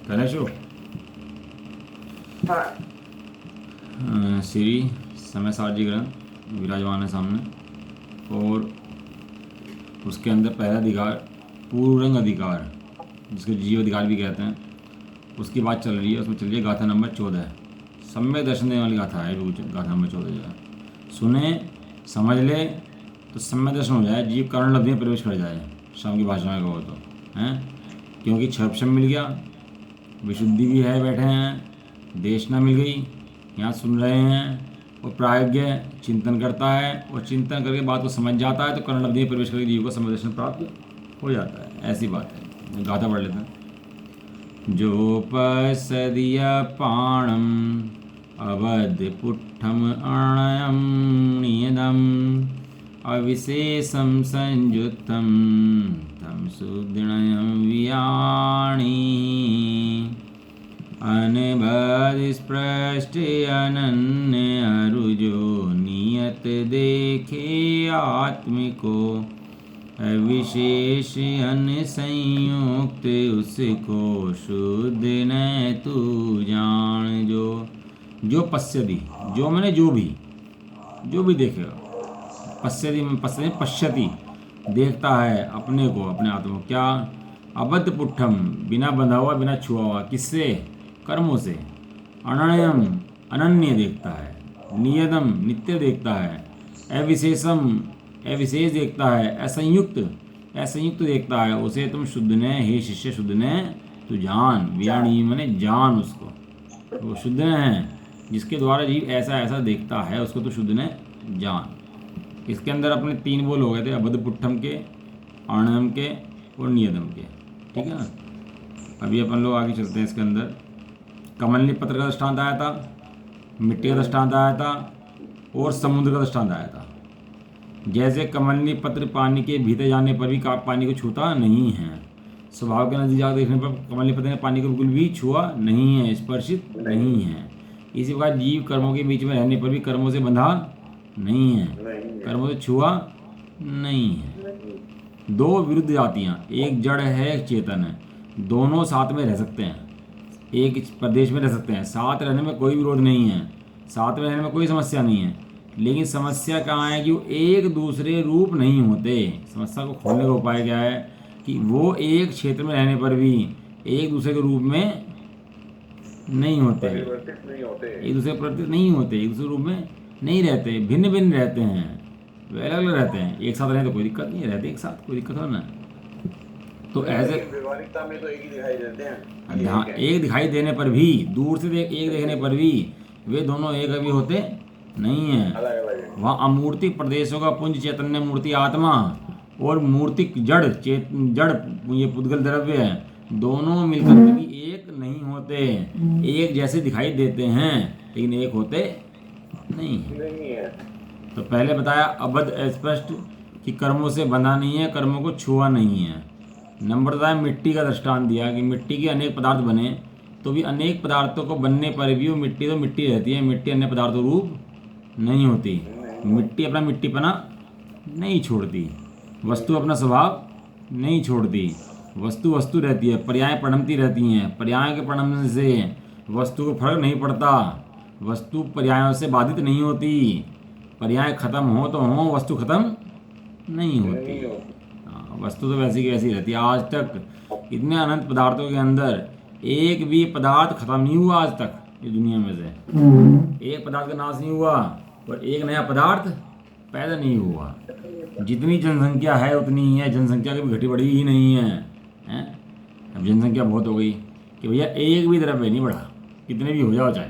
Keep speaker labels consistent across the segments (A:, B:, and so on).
A: करें शो।
B: हाँ।
A: श्री समय सारजी ग्रंथ विराजमान है सामने, और उसके अंदर पहला अधिकार पूर्वरंग अधिकार, जिसको जीव अधिकार भी कहते हैं, उसकी बात चल रही है। उसमें चलिए गाथा नंबर 14, सम्यक दर्शन देने वाली गाथा है। गाथा नंबर 14 जो है, सुने समझ ले तो सम्यक दर्शन हो जाए, जीव कर्ण लब्धि में प्रवेश कर जाए, शाम की भाषा में कहो तो, हैं। क्योंकि क्षरक्षम मिल गया, विशुद्धि भी है, बैठे हैं, देशना मिल गई, यहाँ सुन रहे हैं, और प्राज्ञ चिंतन करता है, और चिंतन करके बात को समझ जाता है, तो कर्ण लब्धि में प्रवेश करके जीव को सम्यक दर्शन प्राप्त हो जाता है। ऐसी बात है। गाथा पढ़ लेते हैं। जो पसदिय पाणम अवधपुट्ठम अर्णयम नियदम अविशेषम संयुक्तम तम सुदृढ़यम वियाणी अनबद स्पृष्ट अनन्य अरुजो नियत देखे आत्मिको विशेष अन्य संयुक्त उसको शुद्ध न तू जान। जो पश्यति, जो मैंने जो भी देखेगा, पश्यति देखता है अपने को, अपने आत्मा को। क्या? अबद्ध पुट्ठम, बिना बंधा हुआ, बिना छुआ हुआ, किससे? कर्मों से। अनन्यम, अनन्य देखता है। नियतम, नित्य देखता है। अविशेषम, अविशेष देखता है। असंयुक्त, असंयुक्त देखता है। उसे तुम शुद्ध ने, हे शिष्य शुद्ध ने तू जान। वियाणी मने जान उसको, वो शुद्ध ने है, जिसके द्वारा जीव ऐसा ऐसा देखता है, उसको तो शुद्ध ने जान। इसके अंदर अपने 3 बोल हो गए थे, अबद्ध पुट्ठम के, अणम के और नियतम के। ठीक है ना। अभी अपन लोग आगे चलते हैं। इसके अंदर कमलनी पत्र का दृष्टांत आया था, मिट्टी का दृष्टांत आया था, और समुद्र का दृष्टांत आया था। जैसे कमलनी पत्र पानी के भीतर जाने पर भी पानी को छूता नहीं है, स्वभाव के नजदीक जाकर देखने पर कमलनी पत्र ने पानी को बिल्कुल भी छुआ नहीं है, स्पर्शित नहीं है। इसी प्रकार जीव कर्मों के बीच में रहने पर भी कर्मों से बंधा नहीं है, कर्मों से छुआ नहीं है। 2 विरुद्ध जातियाँ, एक जड़ है एक चेतन है, दोनों साथ में रह सकते हैं, एक प्रदेश में रह सकते हैं। साथ रहने में कोई विरोध नहीं है, साथ में रहने में कोई समस्या नहीं है। लेकिन समस्या कहाँ है कि वो एक दूसरे रूप नहीं होते। समस्या को खोलने का उपाय क्या है कि वो एक क्षेत्र में रहने पर भी एक दूसरे के रूप में नहीं होते, एक दूसरे परिवर्तित नहीं होते, एक दूसरे रूप में नहीं रहते, भिन्न भिन्न रहते हैं, वे अलग अलग रहते हैं। एक साथ रहें तो कोई दिक्कत नहीं है, रहते एक साथ, कोई दिक्कत हो ना। तो ऐसे
B: व्यवहारिकता में तो एक ही दिखाई देते हैं।
A: हाँ, एक दिखाई देने पर भी, दूर से एक देखने पर भी वे दोनों एक भी होते नहीं है।
B: अलग अलग है।
A: वहाँ अमूर्तिक प्रदेशों का पुंज चैतन्य मूर्ति आत्मा और मूर्तिक जड़ जड़ ये पुद्गल द्रव्य है, दोनों मिलकर कभी एक नहीं होते। एक जैसे दिखाई देते हैं लेकिन एक होते नहीं
B: है।
A: तो पहले बताया अबद्ध स्पष्ट कि कर्मों से बंधा नहीं है, कर्मों को छुआ नहीं है। नंबर बताया मिट्टी का दृष्टांत दिया कि मिट्टी के अनेक पदार्थ बने तो भी अनेक पदार्थों को बनने पर भी वो मिट्टी तो मिट्टी रहती है, मिट्टी अन्य पदार्थों रूप नहीं होती। मिट्टी अपना मिट्टीपना नहीं छोड़ती, वस्तु अपना स्वभाव नहीं छोड़ती, वस्तु वस्तु रहती है, पर्याय परिणमती रहती हैं, पर्याय के परिणमने से वस्तु को फर्क नहीं पड़ता, वस्तु पर्यायों से बाधित नहीं होती, पर्याय खत्म हो तो हो, वस्तु खत्म नहीं होती। हाँ, वस्तु तो वैसी की वैसी रहती है। आज तक इतने अनंत पदार्थों के अंदर एक भी पदार्थ खत्म नहीं हुआ आज तक इस दुनिया में से, एक पदार्थ का नाश नहीं हुआ और एक नया पदार्थ पैदा नहीं हुआ। जितनी जनसंख्या है उतनी ही है, जनसंख्या कभी घटी बढ़ी ही नहीं है, हैं? अब जनसंख्या बहुत हो गई कि भैया एक भी द्रव्य नहीं बढ़ा, कितने भी हो जाओ चाहे,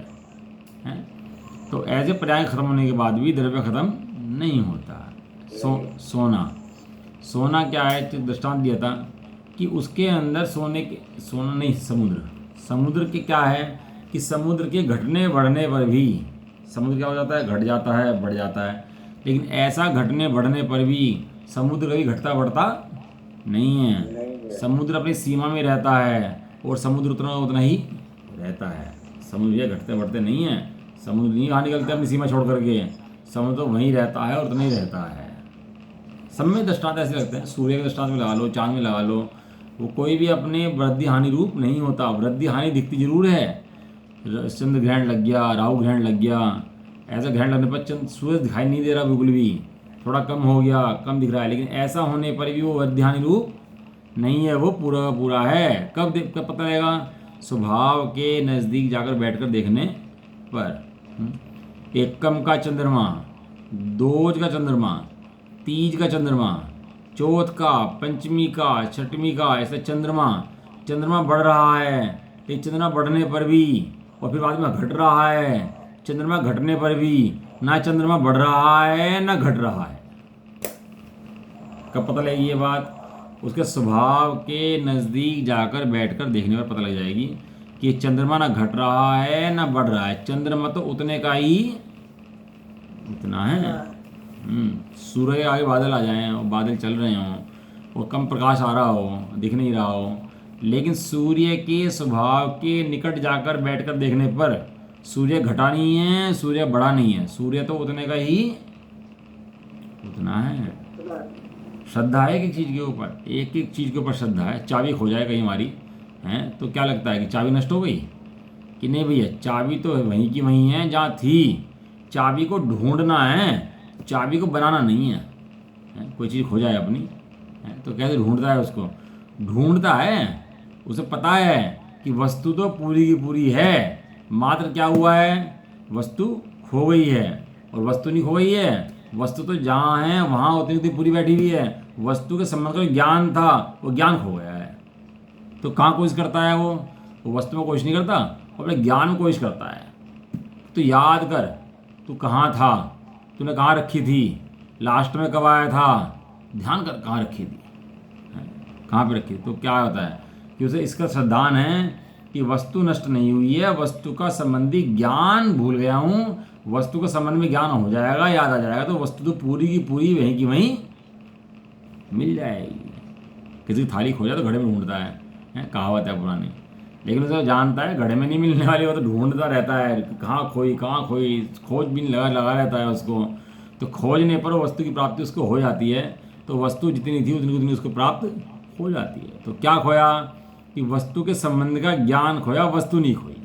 A: हैं? तो ऐसे पर्याय खत्म होने के बाद भी द्रव्य खत्म नहीं होता। सोना क्या है, दृष्टांत दिया था कि उसके अंदर सोना नहीं, समुद्र के क्या है कि समुद्र के घटने बढ़ने पर भी समुद्र क्या हो जाता है, घट जाता है, बढ़ जाता है। लेकिन ऐसा घटने बढ़ने पर भी समुद्र कभी घटता बढ़ता नहीं है। समुद्र अपनी सीमा में रहता है और समुद्र उतना ही रहता है। समुद्र ये घटते बढ़ते नहीं है, समुद्र नहीं बाहर निकलते अपनी सीमा छोड़ करके, समुद्र तो वहीं रहता है और उतना ही रहता है। सब में दृष्टांत ऐसे लगते हैं, सूर्य के दृष्टांत में लगा लो, चांद में लगा लो, वो कोई भी अपने वृद्धि हानि रूप नहीं होता। वृद्धि हानि दिखती जरूर है, चंद्र ग्रहण लग गया, राहु ग्रहण लग गया, ऐसा ग्रहण लगने पर चंद्र सूरज दिखाई नहीं दे रहा बिल्कुल भी, थोड़ा कम हो गया, कम दिख रहा है, लेकिन ऐसा होने पर भी वो वृद्धि हानि रूप नहीं है, वो पूरा का पूरा है। कब पता लगेगा? स्वभाव के नज़दीक जाकर बैठकर देखने पर। एकम का चंद्रमा, दोज का चंद्रमा, तीज का चंद्रमा, चौथ का, पंचमी का, छठवीं का, ऐसा चंद्रमा बढ़ रहा है, लेकिन चंद्रमा बढ़ने पर भी और फिर बाद में घट रहा है, चंद्रमा घटने पर भी ना चंद्रमा बढ़ रहा है ना घट रहा है। कब पता लगेगी ये बात? उसके स्वभाव के नज़दीक जाकर बैठकर देखने पर पता लग जाएगी कि चंद्रमा ना घट रहा है ना बढ़ रहा है, चंद्रमा तो उतने का ही उतना है। सूर्य के आगे बादल आ जाएं और बादल चल रहे हों और कम प्रकाश आ रहा हो, दिख नहीं रहा हो, लेकिन सूर्य के स्वभाव के निकट जाकर बैठकर देखने पर सूर्य घटा नहीं है, सूर्य बढ़ा नहीं है, सूर्य तो उतने का ही उतना है। श्रद्धा है एक एक चीज़ के ऊपर, एक एक चीज़ के ऊपर श्रद्धा है। चाबी खो जाए कहीं हमारी हैं तो क्या लगता है कि चाबी नष्ट हो गई? कि नहीं भैया, चाबी तो वहीं की वहीं है जहाँ थी। चाबी को ढूंढना है, चाबी को बनाना नहीं है। कोई चीज़ खो जाए अपनी है तो कैसे ढूंढता है? उसको ढूंढता है, उसे पता है कि वस्तु तो पूरी की पूरी है, मात्र क्या हुआ है, वस्तु खो गई है। और वस्तु नहीं खो गई है, वस्तु तो जहाँ है वहाँ उतनी उतनी पूरी बैठी हुई है। वस्तु के संबंध का ज्ञान था, वो ज्ञान खो गया है। तो कहाँ कोशिश करता है वो वस्तु में कोशिश नहीं करता, वो अपने ज्ञान में कोशिश करता है। तो याद कर, तू कहाँ था, तूने कहाँ रखी थी, लास्ट में कब आया था, ध्यान कर कहाँ रखी थी, कहाँ पे रखी। तो क्या होता है कि उसे इसका श्रद्धान है कि वस्तु नष्ट नहीं हुई है, वस्तु का संबंधी ज्ञान भूल गया हूँ, वस्तु के संबंध में ज्ञान हो जाएगा, याद आ जाएगा, तो वस्तु तो पूरी की पूरी वहीं की वहीं मिल जाएगी। किसी की थाली खो जाए तो घड़े में ढूंढता है, कहावत है पुरानी, लेकिन उसे जानता है घड़े में नहीं मिलने वाली, वो तो ढूंढता रहता है कहाँ खोई, खोजबीन लगा रहता है उसको। तो खोजने पर वस्तु की प्राप्ति उसको हो जाती है। तो वस्तु जितनी थी उतनी उतनी उसको प्राप्त हो जाती है। तो क्या खोया कि वस्तु के संबंध का ज्ञान खोया, वस्तु नहीं खोई।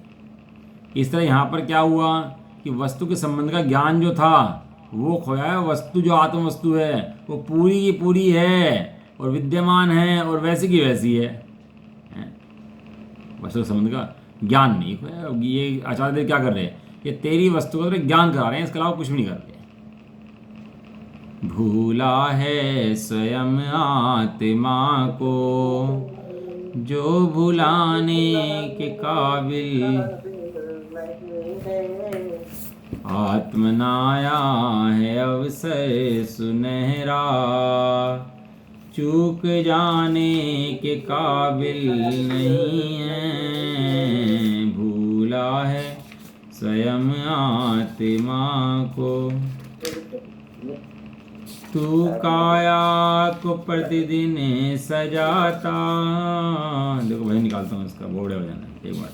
A: इस तरह यहाँ पर क्या हुआ कि वस्तु के संबंध का ज्ञान जो था वो खोया है। वस्तु जो आत्म वस्तु है वो पूरी की पूरी है और विद्यमान है और वैसी की वैसी है। वस्तु के संबंध का ज्ञान नहीं खोया। ये आचार्य क्या कर रहे हैं, ये तेरी वस्तु का ज्ञान करा रहे हैं, इसके अलावा कुछ भी नहीं कर रहे। भूला है स्वयं आत्मा को जो भुलाने के काबिल, आत्मनाया है अवसर सुनहरा चूक जाने के काबिल नहीं है। भूला है स्वयं आत्मा को, तू काया को प्रतिदिन सजाता। देखो भाई निकालता हूँ इसका बोर्ड हो जाना एक बार।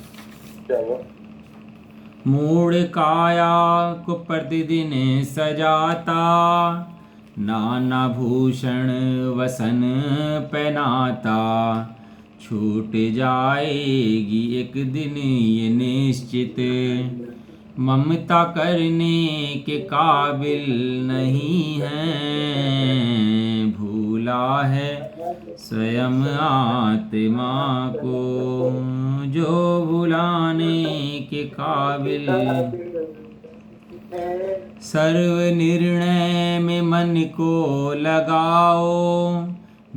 A: मूढ़ काया को प्रतिदिन सजाता, नाना भूषण वसन पहनाता। छूट जाएगी एक दिन ये निश्चित, ममता करने के काबिल नहीं है। भूला है स्वयं आत्मा को जो भुलाने के काबिल। सर्व निर्णय में मन को लगाओ,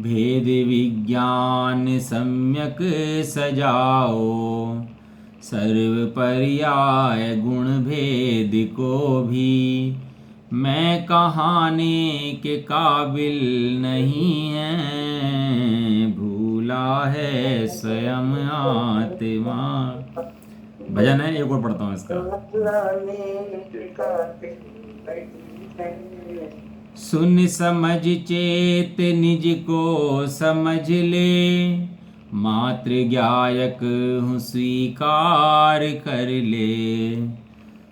A: भेद विज्ञान सम्यक सजाओ। सर्व पर्याय गुण भेद को भी मैं कहाने के काबिल नहीं है। भूला है स्वयं आत्मा। भजन है, एक और पढ़ता हूँ इसका। सुन समझ चेत निज को समझ ले, मात्र ज्ञायक हूँ स्वीकार कर ले।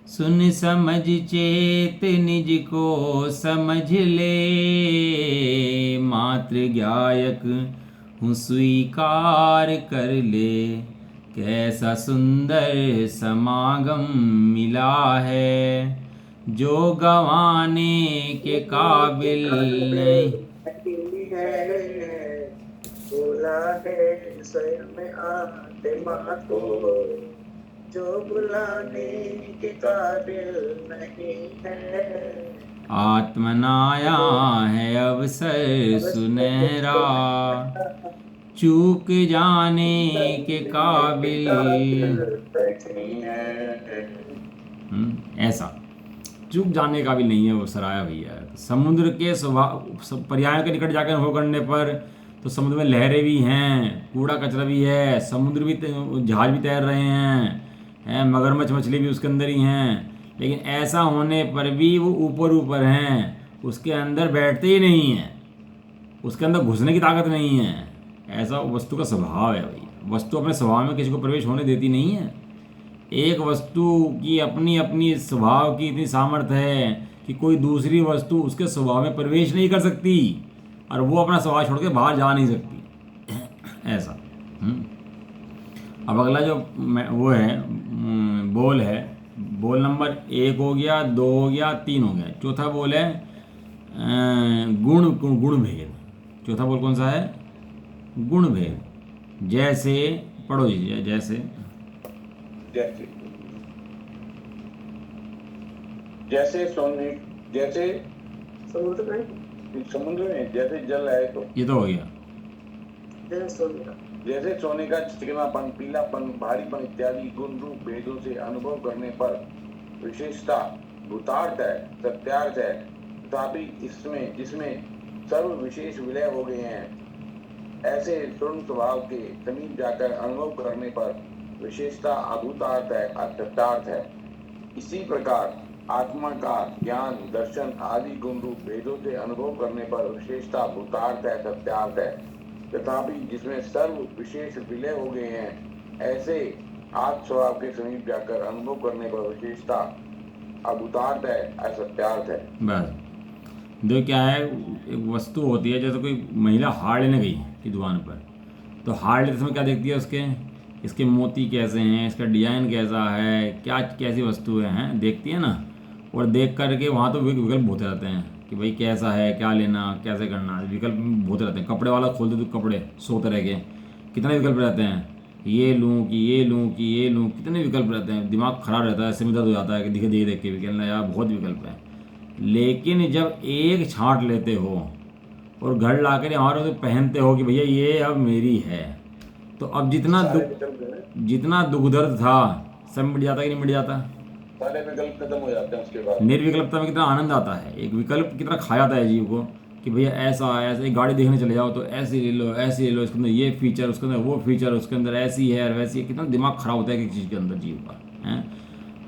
A: सुन समझ चेत निज को समझ ले, मात्र ज्ञायक हूँ स्वीकार कर ले, कैसा सुंदर समागम मिला है, जो गंवाने के काबिल नहीं।
B: है बोला है स्वयं में आत्मा को, जो बुलाने के काबिल नहीं है।
A: आत्मनाया है अवसर सुनहरा, चूक जाने के काबिल। ऐसा चूक जाने का भी नहीं है वो सराया भैया। समुद्र के स्वभाव पर्याय के निकट जाकर अनुभव करने पर तो समुद्र में लहरें भी हैं, कूड़ा कचरा भी है, समुद्र भी जहाज भी तैर रहे हैं, मगरमच्छ मछली भी उसके अंदर ही हैं, लेकिन ऐसा होने पर भी वो ऊपर ऊपर हैं, उसके अंदर बैठते ही नहीं हैं, उसके अंदर घुसने की ताकत नहीं है। ऐसा वस्तु का स्वभाव है भाई। वस्तु अपने स्वभाव में किसी को प्रवेश होने देती नहीं है। एक वस्तु की अपनी अपनी स्वभाव की इतनी सामर्थ्य है कि कोई दूसरी वस्तु उसके स्वभाव में प्रवेश नहीं कर सकती और वो अपना स्वभाव छोड़ के बाहर जा नहीं सकती। ऐसा। अब अगला जो वो है बोल है, बोल नंबर 1 हो गया, 2 हो गया, 3 हो गया। चौथा बोल है गुण गुण भेद। चौथा बोल कौन सा है? गुण भेद। जैसे पढ़ो जी। जैसे
B: जैसे जैसे सोने, जैसे समुद्र में जैसे जल है तो
A: ये तो हो गया।
B: जैसे सोने का चिकनापन, पीलापन, भारीपन इत्यादि गुण रूप भेदों से अनुभव करने पर विशेषता भूतार्थ है, सत्यार्थ है, तथापि इसमें जिसमें सर्व विशेष विलय हो गए हैं, ऐसे स्वर्ण स्वभाव के समीप जाकर अनुभव करने पर विशेषता अभूतार्थ है, असत्यार्थ है। इसी प्रकार आत्मा का ज्ञान, दर्शन आदि गुण रूप भेदों से अनुभव करने पर विशेषता भूतार्थ है, सत्यार्थ है, तथापि जिसमें सर्व विशेष विलय हो गए हैं, ऐसे आत्म स्वभाव के समीप जाकर अनुभव करने पर विशेषता अभूतार्थ है, असत्यार्थ है।
A: बस दो क्या है, एक वस्तु होती है, जैसे कोई महिला हार लेने गई की दुकान पर, तो हार लेते समय क्या देखती है? उसके इसके मोती कैसे हैं, इसका डिजाइन कैसा है, क्या कैसी वस्तु है, देखती है ना। और देख करके वहाँ तो विकल्प होते रहते हैं कि भाई कैसा है, क्या लेना, कैसे करना, विकल्प होते रहते हैं। कपड़े वाला खोल दे तो कपड़े 100 तरह के, कितने विकल्प रहते हैं, ये लूँ कि ये लूँ कि ये लूँ, कितने विकल्प रहते हैं। दिमाग खराब रहता है, सिर में दर्द हो जाता है कि दिखे देख के भी कहना यार बहुत विकल्प है। लेकिन जब एक छांट लेते हो और घर ला कर हमारे तो पहनते हो कि भैया ये अब मेरी है, तो अब जितना दुख दर्द था सब मिट जाता कि नहीं मिट जाता?
B: सारे विकल्प खत्म हो जाते हैं उसके बाद।
A: निर्विकल्पता में कितना आनंद आता है। एक विकल्प कितना खा जाता है जीव को कि भैया ऐसा ऐसा, एक गाड़ी देखने चले जाओ तो ऐसी ले लो, ऐसी ले लो, इसके अंदर ये फीचर, उसके अंदर वो फीचर, उसके अंदर ऐसी है और वैसी है। कितना दिमाग खराब होता है किसी चीज़ के अंदर जीव का है।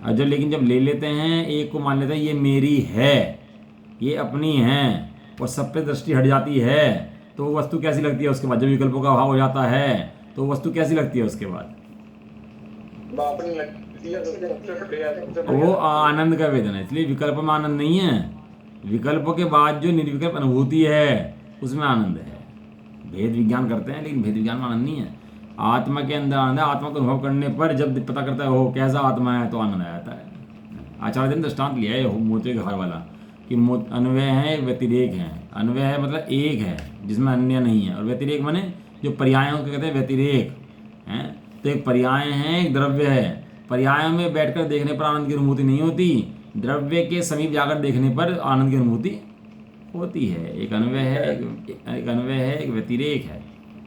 A: और जब लेकिन जब ले लेते हैं, एक को मान लेते हैं ये मेरी है, ये अपनी है, और सब पे दृष्टि हट जाती है, तो वो वस्तु कैसी लगती है उसके बाद? जब विकल्पों का अभाव हो जाता है तो वो वस्तु कैसी लगती है उसके बाद? वो आनंद का वेदन है। इसलिए विकल्प में आनंद नहीं है, विकल्पों के बाद जो निर्विकल्प अनुभूति है उसमें आनंद है। भेद विज्ञान करते हैं लेकिन भेद विज्ञान में आनंद नहीं है। आत्मा के अंदर आनंद है। आत्मा को अनुभव करने पर जब पता करता है वो कैसा आत्मा है तो आनंद आ जाता है। आचार्य ने दृष्टांत लिया है मूर्ति के घर वाला कि अन्वय है, व्यतिरेक है। अन्वय है मतलब एक है जिसमें अन्य नहीं है, और व्यतिरेक माने जो पर्यायों को कहते हैं व्यतिरेक हैं। तो एक पर्याय है, एक द्रव्य है। पर्याय में बैठकर देखने पर आनंद की अनुभूति नहीं होती, द्रव्य के समीप जाकर देखने पर आनंद की अनुभूति होती है। एक अन्वय है, एक अन्वय है, एक व्यतिरेक है।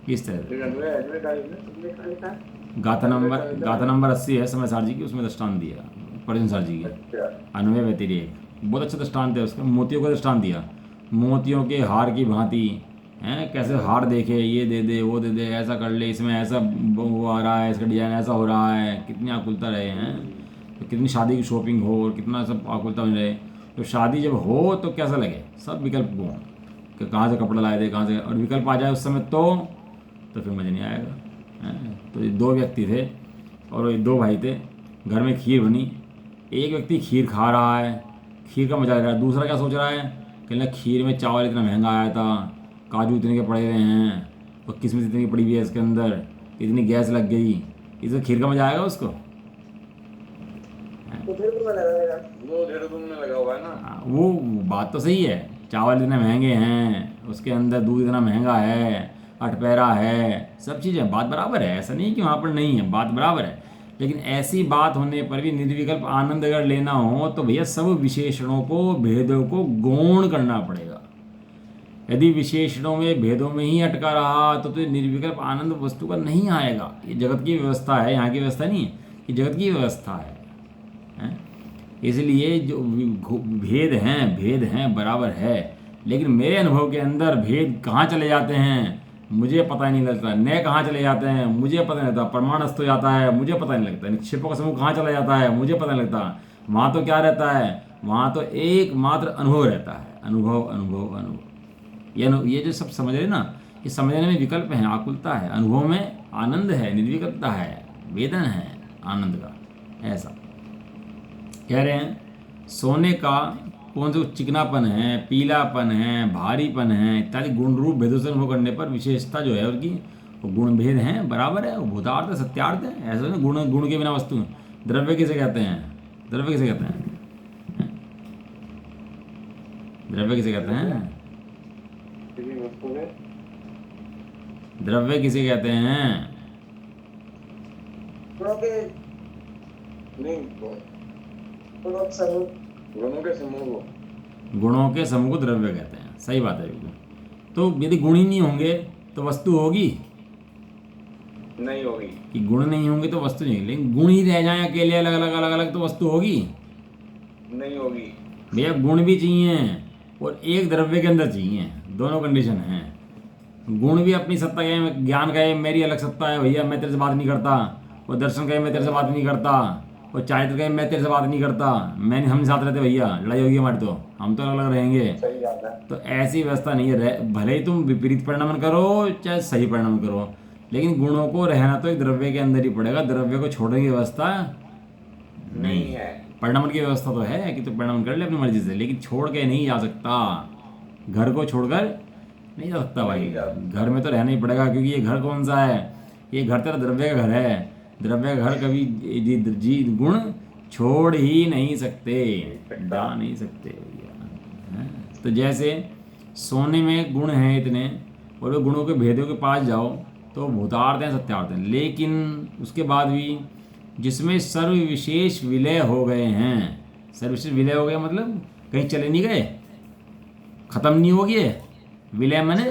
A: किस तरह गाथा नंबर 80 है समय सार जी की, उसमें दृष्टांत दिया परजन सार जी की, अन्वय व्यतिरेक। बहुत अच्छा दृष्टांत है उसका। मोतियों का दृष्टांत दिया, मोतियों के हार की भांति हैं, कैसे हार देखे, ये दे दे, वो दे दे, ऐसा कर ले, इसमें ऐसा वो आ रहा है, इसका डिजाइन ऐसा हो रहा है, कितनी आकुलता रहे हैं। तो कितनी शादी की शॉपिंग हो और कितना सब आकुलता में रहे, तो शादी जब हो तो कैसा लगे, सब विकल्प हो कि कहाँ से कपड़ा लाए थे, कहाँ से, और विकल्प आ जाए उस समय तो फिर मज़ा नहीं आएगा। तो ये 2 व्यक्ति थे और ये 2 भाई थे, घर में खीर बनी। एक व्यक्ति खीर खा रहा है, खीर का मजा ले रहा है। दूसरा क्या सोच रहा है कि खीर में चावल इतना महंगा आया था, काजू इतने के पड़े हुए हैं, और किस्मत इतनी पड़ी हुई है इसके अंदर, इतनी गैस लग गई, इससे खीर का मजा आएगा उसको?
C: तो फिर तो मैं लगा
B: वो देहरादून में लगा हुआ है ना।
A: हाँ, वो बात तो सही है, चावल इतने महंगे हैं, उसके अंदर दूध इतना महंगा है, अटपैरा है, सब चीज़ें, बात बराबर है, ऐसा नहीं कि वहाँ पर नहीं है, बात बराबर है। लेकिन ऐसी बात होने पर भी निर्विकल्प आनंद अगर लेना हो तो भैया सब विशेषणों को, भेदों को गौण करना पड़ेगा। यदि विशेषणों में, भेदों में ही अटका रहा तो निर्विकल्प आनंद वस्तु का नहीं आएगा। ये जगत की व्यवस्था है, यहाँ की व्यवस्था नहीं है, ये जगत की व्यवस्था है, हैं? इसलिए जो भेद हैं बराबर है, लेकिन मेरे अनुभव के अंदर भेद कहाँ चले जाते हैं मुझे पता ही नहीं लगता, नए कहाँ चले जाते हैं मुझे पता नहीं लगता, परमाणु अस्त हो जाता है मुझे पता नहीं लगता, निक्षेपों का समूह कहाँ चला जाता है मुझे पता नहीं लगता। वहाँ तो क्या रहता है, वहाँ तो एकमात्र अनुभव रहता है, अनुभव अनुभव अनुभव। ये जो सब समझ रहे ना, ये समझने में विकल्प है, आकुलता है, अनुभव में आनंद है, निर्विकल्पता है, वेदन है आनंद का। ऐसा कह रहे हैं सोने का कौन सा चिकनापन है, पीलापन है, भारीपन है इत्यादि गुण रूप भेदों से अनुभव करने पर विशेषता जो है उसकी, वो गुण भेद हैं, बराबर है, वो भूतार्थ है, सत्यार्थ है। ऐसा ना गुण के बिना वस्तु, द्रव्य किसे कहते हैं, द्रव्य किसे कहते हैं, द्रव्य किसे कहते हैं,
C: किसी वस्तु में
A: द्रव्य किसे कहते हैं?
C: गुणों के
B: नहीं,
C: गुणों के समूह,
B: गुणों के समूह को।
A: गुणों के समूह को द्रव्य कहते हैं, सही बात है बिल्कुल। तो यदि गुण ही नहीं होंगे तो वस्तु होगी?
B: नहीं होगी।
A: कि गुण नहीं होंगे तो वस्तु नहीं होगी, लेकिन गुण ही रह जाए अकेले अलग अलग अलग अलग तो वस्तु होगी?
B: नहीं होगी।
A: भैया गुण भी चाहिए और एक द्रव्य के अंदर चाहिए, दोनों कंडीशन हैं। गुण भी अपनी सत्ता के, ज्ञान का है मेरी अलग सत्ता है भैया, मैं तेरे से बात नहीं करता, और दर्शन का है मैं तेरे से बात नहीं करता, और चारित्र का है मैं तेरे से बात नहीं करता, मैं हम साथ रहते भैया, लड़ाई होगी हमारी तो हम तो अलग अलग रहेंगे।
B: सही बात है।
A: तो ऐसी व्यवस्था नहीं है, भले ही तुम विपरीत परिणाम करो चाहे सही परिणाम करो, लेकिन गुणों को रहना तो एक द्रव्य के अंदर ही पड़ेगा, द्रव्य को छोड़ने की व्यवस्था
B: नहीं है।
A: परिणाम की व्यवस्था तो है कि तो परिणाम कर ले अपनी मर्जी से, लेकिन छोड़ के नहीं जा सकता, घर को छोड़कर नहीं जा सकता भाई, घर में तो रहना ही पड़ेगा, क्योंकि ये घर कौन सा है, ये घर तेरा द्रव्य का घर है, द्रव्य का घर कभी जी गुण छोड़ ही नहीं सकते, जा नहीं सकते भैया। तो जैसे सोने में गुण हैं इतने, और वो गुणों के भेदों के पास जाओ तो भूतार्थ हैं सत्यार्थ हैं, लेकिन उसके बाद भी जिसमें सर्व विशेष विलय हो गए हैं, सर्व विशेष विलय हो गए मतलब कहीं चले नहीं गए, खत्म नहीं हो गए, विलय माने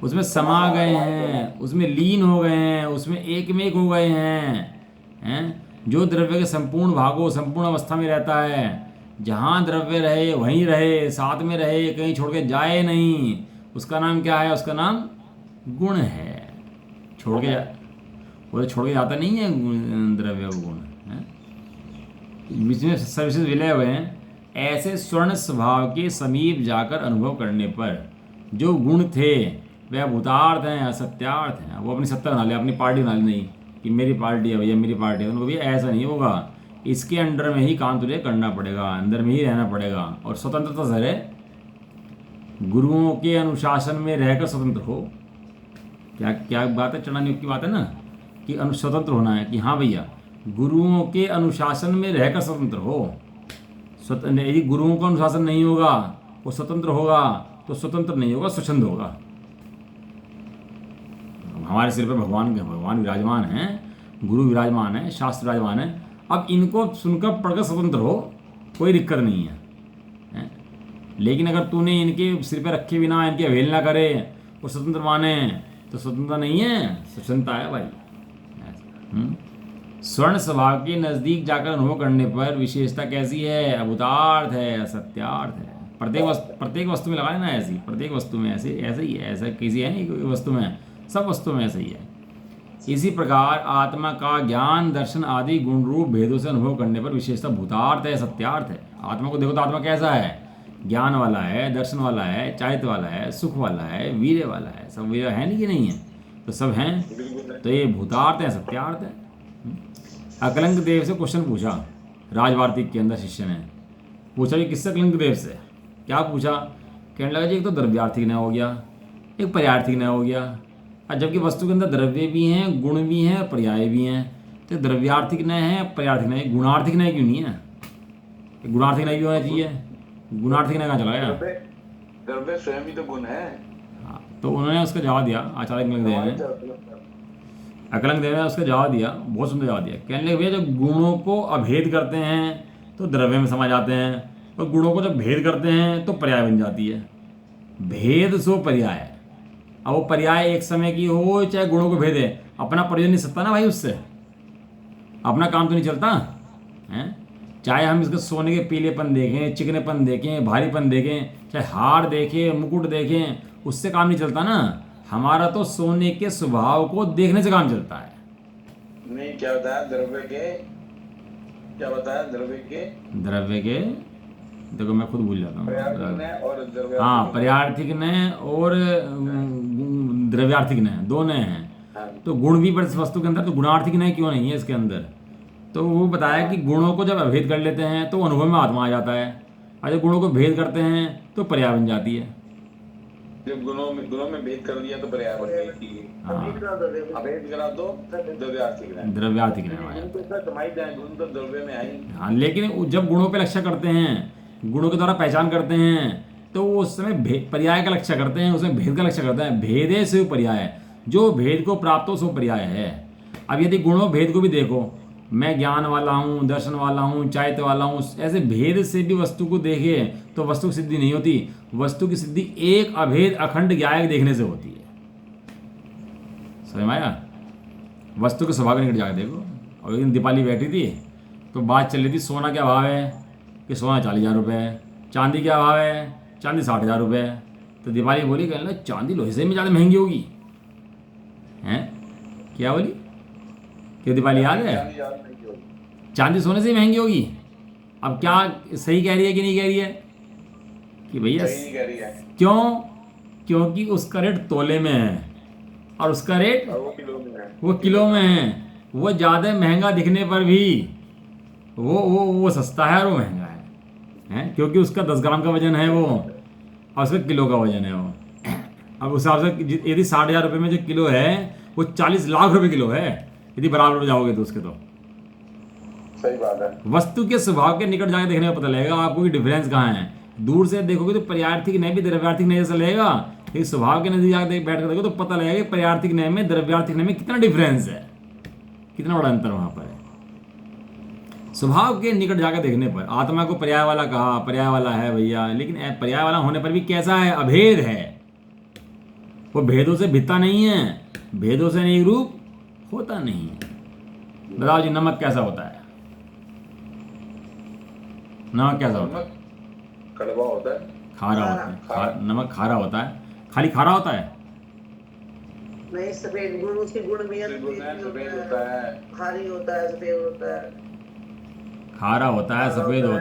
A: उसमें समा गए हैं, उसमें लीन हो गए हैं, उसमें एक में एक हो गए हैं। जो द्रव्य के संपूर्ण भागों, संपूर्ण अवस्था में रहता है, जहाँ द्रव्य रहे वहीं रहे, साथ में रहे, कहीं छोड़ के जाए नहीं, उसका नाम क्या है, उसका नाम गुण है। छोड़ के वो तो छोड़ के जाता नहीं है द्रव्य को, गुण है, बीच में सर्विसेज विलय हुए हैं। ऐसे स्वर्ण स्वभाव के समीप जाकर अनुभव करने पर जो गुण थे वह भूतार्थ हैं, असत्यार्थ हैं। वो अपनी सत्ता बना ले, अपनी पार्टी बना ले, नहीं कि मेरी पार्टी है भैया, मेरी पार्टी है, उनको भैया ऐसा नहीं होगा, इसके अंडर में ही काम तुझे करना पड़ेगा, अंदर में ही रहना पड़ेगा, और स्वतंत्रता से रहे, गुरुओं के अनुशासन में रहकर स्वतंत्र हो। क्या क्या बात है, चढ़ाने की बात है ना, कि स्वतंत्र होना है, कि हाँ भैया गुरुओं के अनुशासन में रहकर स्वतंत्र हो। यदि गुरुओं का अनुशासन नहीं होगा, वो स्वतंत्र होगा तो स्वतंत्र नहीं होगा, स्वच्छंद होगा। हमारे सिर पे भगवान विराजमान हैं, गुरु विराजमान है, शास्त्र विराजमान है, अब इनको सुनकर पढ़कर स्वतंत्र हो, कोई दिक्कत नहीं है। लेकिन अगर तूने इनके सिर पे रखे बिना इनकी अवहेलना करे और स्वतंत्र माने तो स्वतंत्रता नहीं है, स्वच्छंदता है भाई। स्वर्ण स्वभाव के नज़दीक जाकर अनुभव करने पर विशेषता कैसी है, अभूतार्थ है, असत्यार्थ है। प्रत्येक वस्तु में लगाए ना, ऐसी प्रत्येक वस्तु में ऐसे ही है, ऐसा किसी है नहीं कोई वस्तु में, सब वस्तु में ऐसा ही है। इसी प्रकार आत्मा का ज्ञान, दर्शन आदि गुण रूप भेदों से अनुभव करने पर विशेषता भूतार्थ है, सत्यार्थ है। आत्मा को देखो तो आत्मा कैसा है, ज्ञान वाला है, दर्शन वाला है, चारित्र वाला है, सुख वाला है, वीर्य वाला है, सब वीर्य है नहीं कि नहीं है, तो सब हैं, तो ये भूतार्थ है, सत्यार्थ है। अकलंक देव से क्वेश्चन पूछा राजवार्तिक के अंदर, शिष्य ने पूछा कि किससे, अकलंक देव से क्या पूछा, कहने लगा जी एक तो द्रव्यार्थी न हो गया, एक पर्यायर्थी न्याय हो गया। और जबकि वस्तु के अंदर द्रव्य भी हैं, गुण भी हैं, पर्याय भी हैं, तो द्रव्यार्थिक न्याय है, पर्यायर्थी न्याय, गुणार्थिक न्याय क्यों नहीं है? गुणार्थिक न्याय क्यों होना चाहिए? गुणार्थिक न्याय कहाँ चला गया?
B: द्रव्य द्रव्य स्वयं ही तो गुण है।
A: हाँ, तो उन्होंने उसका जवाब दिया, आचार्य अकलंग देव ने, अकलंग देव ने उसका जवाब दिया, बहुत सुंदर जवाब दिया। कहने लगे भैया जब गुणों को अभेद करते हैं तो द्रव्य में समा जाते हैं, और गुणों को जब भेद करते हैं तो पर्याय बन जाती है। भेद सो पर्याय। अब वो पर्याय एक समय की हो चाहे गुणों को भेदे, अपना प्रयोजन नहीं सकता ना भाई, उससे अपना काम तो नहीं चलता है। चाहे हम इसके सोने के पीलेपन देखें, चिकनेपन देखें, भारीपन देखें, चाहे हार देखें, मुकुट देखें, उससे काम नहीं चलता ना। हमारा तो सोने के स्वभाव को देखने से काम चलता है।
B: नहीं, क्या बताया द्रव्य के, क्या बताया
A: द्रव्य के, देखो मैं खुद भूल जाता
B: पर्यायर्थी
A: हूँ।
B: न्याय और द्रव्यार्थी
A: हाँ,
B: न्याय।
A: पर्यायर्थिक न्याय और द्रव्यार्थिक न्याय, दो न्याय हैं।
B: हाँ,
A: तो गुण भी वस्तु के अंदर, तो गुणार्थिक न्याय क्यों नहीं है इसके अंदर? तो वो बताया कि गुणों को जब अभेद कर लेते हैं तो अनुभव में आत्मा आ जाता है, और जब गुणों को भेद करते हैं तो पर्याय बन जाती है।
B: जब गुणों में भेद कर दिया तो पर्याय बन गई।
A: हाँ,
B: अभेद करा तो द्रव्यार्थी न्याय।
A: द्रव्यार्थिक न्याय आ
B: गुण
A: जाता
B: तो सर समाई जाए, गुण तो द्रव्य में आई।
A: है। हाँ, लेकिन जब गुणों पे लक्ष्य करते हैं, गुणों के द्वारा पहचान करते हैं, तो वो उस समय पर्याय का लक्ष्य करते हैं, उसमें भेद का लक्ष्य करते हैं। भेदे से पर्याय, जो भेद को प्राप्त हो सो पर्याय है। अब यदि गुणों भेद को भी देखो, मैं ज्ञान वाला हूँ, दर्शन वाला हूँ, चारित्र वाला हूँ, ऐसे भेद से भी वस्तु को देखे तो वस्तु की सिद्धि नहीं होती। वस्तु की सिद्धि एक अभेद अखंड ज्ञायक देखने से होती है। समझ में आया? वस्तु के स्वभाव के निकट जाकर देखो। और एक दिन दीपाली बैठी थी तो बात चल रही थी, सोना क्या भाव है कि सोना 40,000 रुपये, चांदी क्या भाव है, चांदी 60,000 रुपये। तो दीपाली बोली, कहने लगी चांदी लोहे से में ज़्यादा महंगी होगी। हैं? क्या बोली? क्यों दीपाली याद है? चांदी सोने से ही महंगी होगी। अब क्या सही कह रही है कि नहीं कह रही है? कि भैया
B: सही नहीं कह रही है।
A: क्यों? क्योंकि उसका रेट तोले में है और उसका रेट
B: और वो किलो में है।
A: वो किलो में है। वो ज़्यादा महंगा दिखने पर भी वो सस्ता है और वो महंगा है, क्योंकि उसका 10 ग्राम का वजन है वो, और उसका किलो का वजन है वो। अब उस हिसाब से यदि 60,000 रुपये में जो किलो है वो 40 लाख रुपए किलो है, यदि बराबर हो जाओगे तो उसके। तो
B: सही बात है।
A: वस्तु के स्वभाव के निकट जाके देखने में पता लगेगा आपको कि डिफरेंस कहाँ है। दूर से देखोगे तो पर्यायर्थिक न्याय भी द्रव्यार्थिक न्याय जैसा लगेगा, लेकिन स्वभाव के नजदीक जाके बैठ कर देखो तो पता लगेगा कि पर्यायर्थिक न्याय में द्रव्यार्थिक न्याय में कितना डिफरेंस है, कितना बड़ा अंतर वहां पर है। स्वभाव के निकट जाकर देखने पर आत्मा को पर्याय वाला कहा, पर्याय वाला है भैया, लेकिन पर्याय वाला होने पर भी कैसा है? अभेद है। वो भेदों से भित्ता नहीं है, भेदों से एक रूप होता नहीं है। बताओ जी, नमक कैसा होता है? नमक कैसा होता है?
B: कड़वा होता है,
A: खारा होता है। नमक खारा होता है, खाली खारा होता है?
C: नहीं, सफेद गुण, उसके गुण भी
B: सफेद होता है,
C: खारी होता है, सफेद होता है,
A: खारा होता है, सफेद होता है।